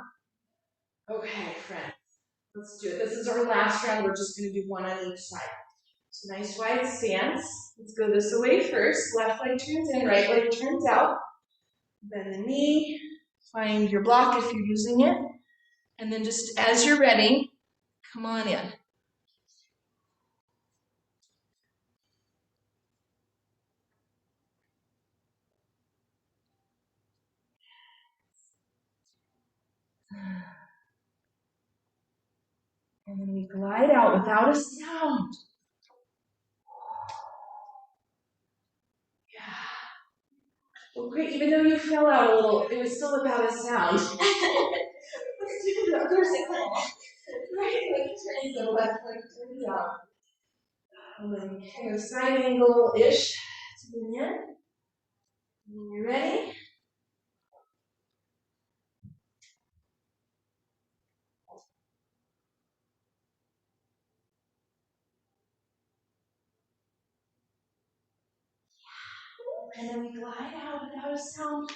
[SPEAKER 1] Okay, friends. Let's do it. This is our last round. We're just going to do one on each side. So nice wide stance. Let's go this way first. Left leg turns in, right leg turns out. Bend the knee. Find your block if you're using it. And then just as you're ready, come on in. And then we glide out without a sound. Yeah. Well, great. Even though you fell out a little, it was still without a sound. Let's do the other side. Right leg turns in, left leg turns out. And then kind of side angle-ish to the end. When you're ready. And then we glide out without a sound.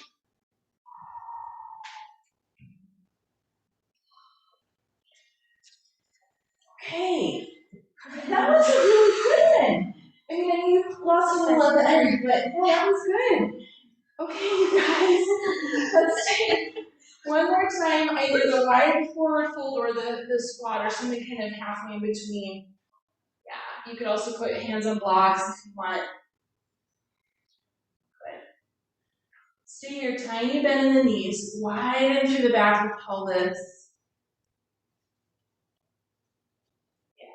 [SPEAKER 1] Okay. That was a really good one. I mean, I you lost a little at the end, but yeah, that was good. Okay, you guys. Let's take one more time, either the wide forward fold or the squat or something kind of halfway in between. Yeah, you could also put hands on blocks if you want. Good. Stay here, tiny bend in the knees, widen through the back of the pelvis. Yeah.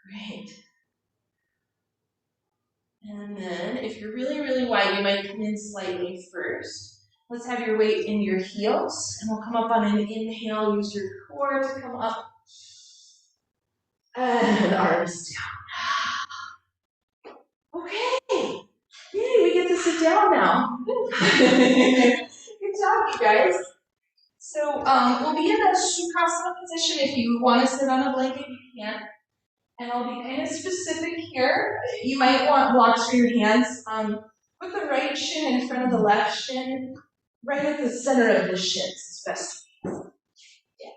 [SPEAKER 1] Great. And then, if you're really, really wide, you might come in slightly first. Let's have your weight in your heels, and we'll come up on an inhale. Use your core to come up. And arms down. Okay. down now. Good job, you guys. So we'll be in a Sukhasana position. If you want to sit on a blanket, you can. And I'll be kind of specific here. You might want blocks for your hands. Put the right shin in front of the left shin, right at the center of the shins, is best. Yeah.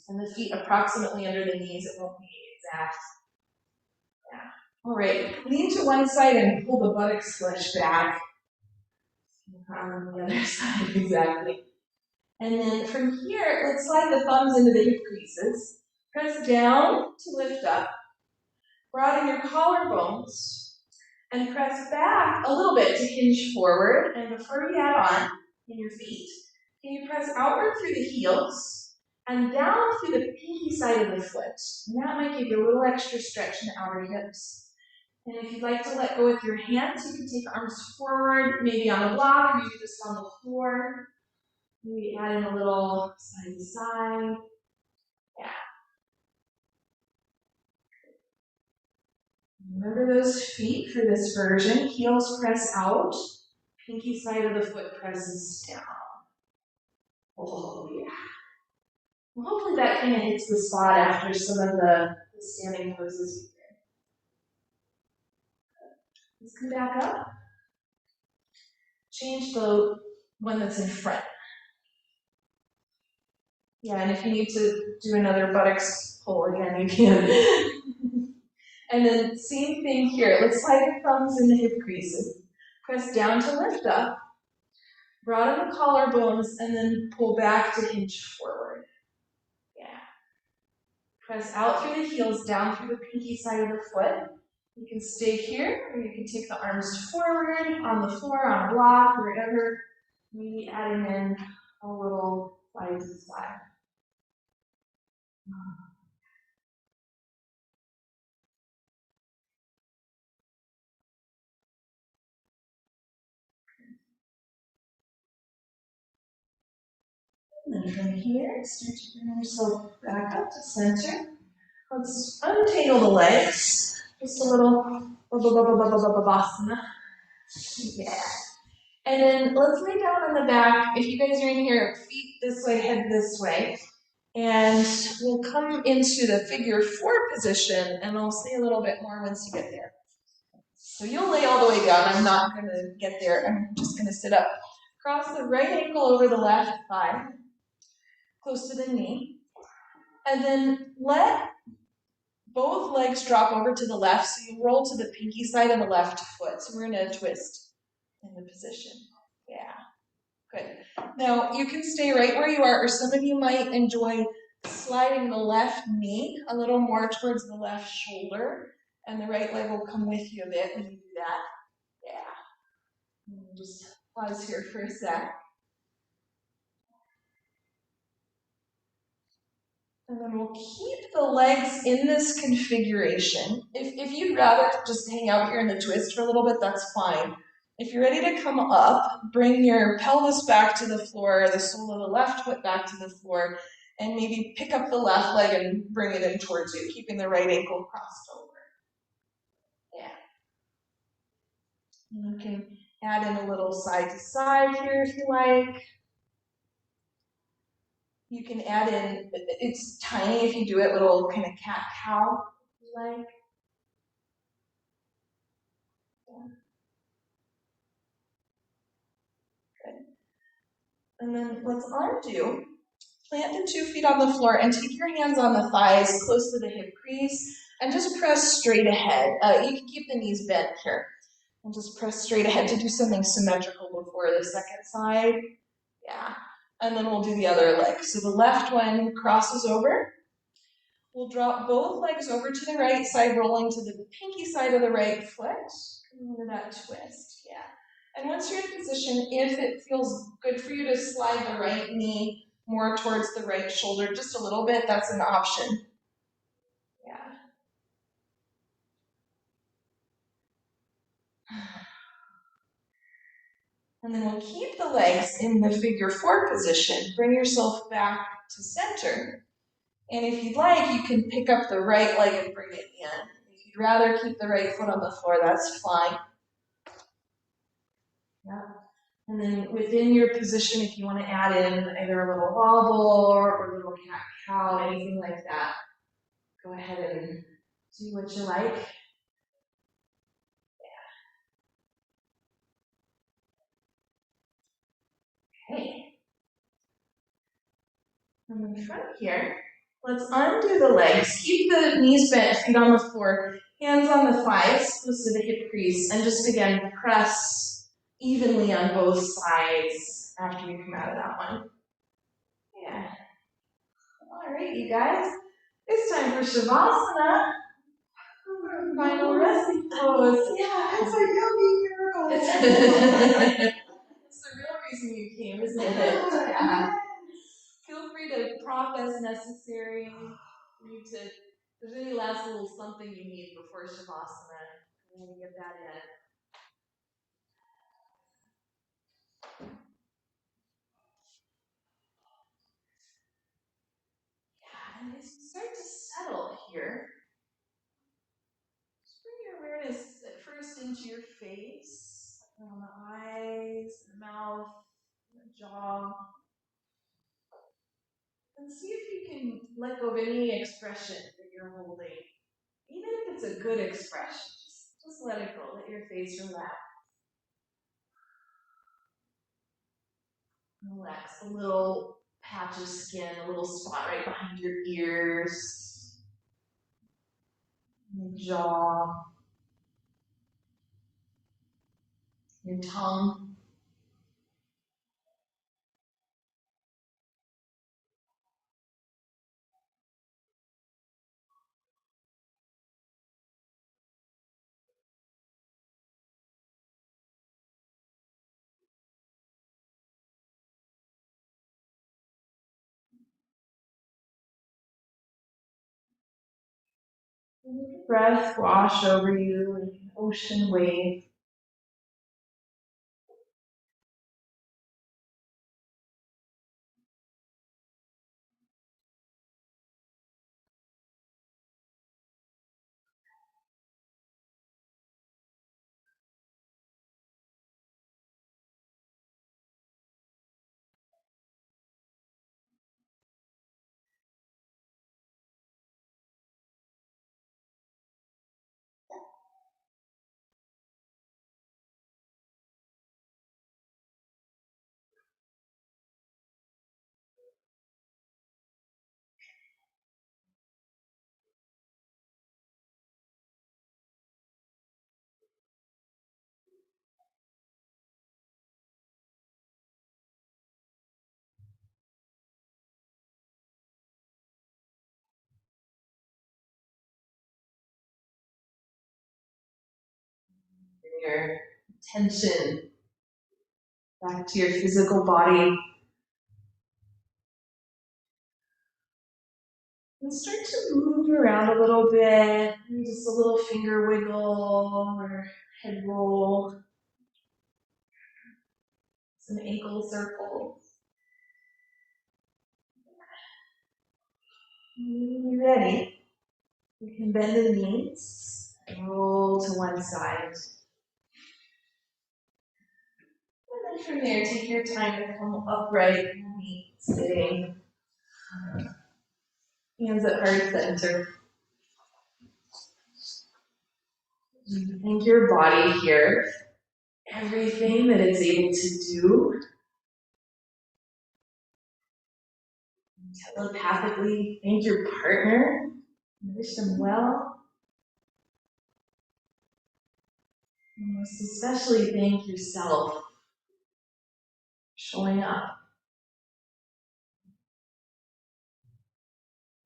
[SPEAKER 1] And the feet approximately under the knees. It won't be exact. Yeah. All right. Lean to one side and pull the buttocks flesh back. On the other side, exactly. And then from here, let's slide the thumbs into the hip creases. Press down to lift up. Broaden your collarbones. And press back a little bit to hinge forward. And before you add on in your feet, can you press outward through the heels and down through the pinky side of the foot. And that might give you a little extra stretch in the outer hips. And if you'd like to let go with your hands, you can take the arms forward, maybe on the block, or maybe just on the floor. Maybe add in a little side to side. Yeah. Remember those feet for this version. Heels press out, pinky side of the foot presses down. Oh, yeah. Well, hopefully that kind of hits the spot after some of the standing poses we did. Let's come back up. Change the one that's in front. Yeah, and if you need to do another buttocks pull again, you can. And then same thing here. Let's slide the thumbs in the hip creases. Press down to lift up. Broaden the collarbones and then pull back to hinge forward. Yeah. Press out through the heels, down through the pinky side of the foot. You can stay here, or you can take the arms forward, on the floor, on a block, wherever. Maybe adding in a little side to side. And then from here, start to bring yourself back up to center. Let's untangle the legs. Just a little babasana. Yeah. And then let's lay down on the back. If you guys are in here, feet this way, head this way. And we'll come into the figure 4 position, and I'll say a little bit more once you get there. So you'll lay all the way down. I'm not going to get there. I'm just going to sit up. Cross the right ankle over the left thigh, close to the knee. And then let both legs drop over to the left, so you roll to the pinky side of the left foot. So we're in a twist in the position. Yeah. Good. Now, you can stay right where you are, or some of you might enjoy sliding the left knee a little more towards the left shoulder, and the right leg will come with you a bit when you do that. Yeah. Just pause here for a sec. And then we'll keep the legs in this configuration. If you'd rather just hang out here in the twist for a little bit, that's fine. If you're ready to come up, bring your pelvis back to the floor, the sole of the left foot back to the floor, and maybe pick up the left leg and bring it in towards you, keeping the right ankle crossed over. Yeah. And you can add in a little side to side here if you like. You can add in, it's tiny if you do it, little kind of cat-cow if you like. Good. And then let's undo. Plant the 2 feet on the floor and take your hands on the thighs close to the hip crease and just press straight ahead. You can keep the knees bent here and just press straight ahead to do something symmetrical before the second side. Yeah. And then we'll do the other leg. So the left one crosses over. We'll drop both legs over to the right side, rolling to the pinky side of the right foot. Into that twist, yeah. And once you're in position, if it feels good for you to slide the right knee more towards the right shoulder, just a little bit, that's an option. Yeah. And then we'll keep the legs in the figure 4 position. Bring yourself back to center. And if you'd like, you can pick up the right leg and bring it in. If you'd rather keep the right foot on the floor, that's fine. Yeah. And then within your position, if you want to add in either a little wobble or a little cat cow, anything like that, go ahead and do what you like. Okay. From the front here, let's undo the legs. Keep the knees bent, feet on the floor, hands on the thighs, close to the hip crease, and just again press evenly on both sides after you come out of that one. Yeah. All right, you guys. It's time for Shavasana. Final resting pose. Yeah,
[SPEAKER 3] It's a yogi miracle.
[SPEAKER 1] It's the real reason you came, isn't it? Yeah. Feel free to prop as necessary. If there's any last little something you need before Shavasana, we're going to get that in. Yeah, and as you start to settle here, just bring your awareness at first into your face, around the eyes, the mouth, the jaw. And see if you can let go of any expression that you're holding. Even if it's a good expression, just let it go. Let your face relax. Relax a little patch of skin, a little spot right behind your ears, your jaw, your tongue. Breath wash over you like an ocean wave. Bring your attention back to your physical body. And start to move around a little bit. Maybe just a little finger wiggle or head roll. Some ankle circles. When you're ready, you can bend the knees and roll to one side. And then from there, take your time to come upright, sitting. Hands at heart center. Thank your body here. Everything that it's able to do. Telepathically thank your partner. Wish them well. And most especially thank yourself for showing up.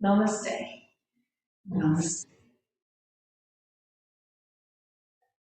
[SPEAKER 1] Namaste.
[SPEAKER 3] Namaste.